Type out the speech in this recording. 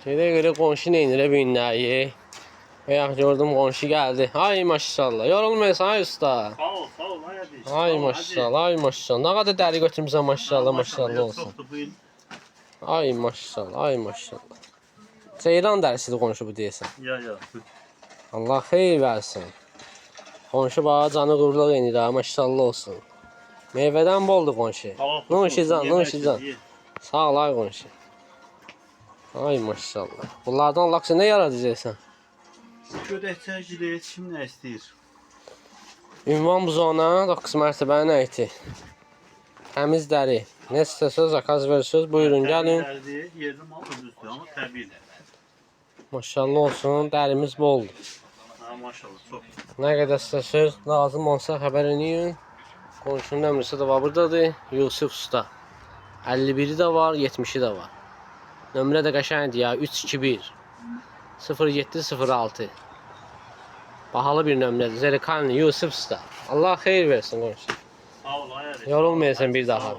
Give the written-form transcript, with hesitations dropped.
Göre qonşu neynirə bu günləri? Bayaq gördüm qonşu gəldi. Ay maşallah. Yorulmuyorsan ay usta. Sağ ol, sağ ol. Hadi. Ay maşallah, ay maşallah. Nə qədər dəri götürmüsən maşallah, maşallah olsun. Ay maşallah, ay maşallah. Ceylan dərisidir qonşu bu deyəsən. Ya. Allah xeyir versin. Qonşu bağa canı qurluq edir ha, maşallah olsun. Meyvədən boldur qonşu. Nuşican. Sağ ol ay qonşu. Ay maşallah. Bunlardan laksa nə yaradacaqsan? Gödəkçə gilet kim nə istəyir? Ünvan bu zona 9 mərtəbənin əyti. Təmiz dəri. Nə istəsəz, zakaz verirsiniz. Buyurun, gəlin. Yerli mal özüdür, amma təbii. Maşallah olsun, dərimiz boldur. Ha, maşallah, çox. Nə qədər istəsəz, lazım olsa xəbər eləyin. Qonşunun nömrəsi də var buradadır. Yusuf Usta. 51-i də var, 70-i də var. Nömrə də qəşəngdir ya, 321 0706. Bahalı bir nömrədir. Zerikanlı Yusuf Usta. Allah xeyir versin qonşu. Sağ ol, ayarı. Yorulmayasın bir daha.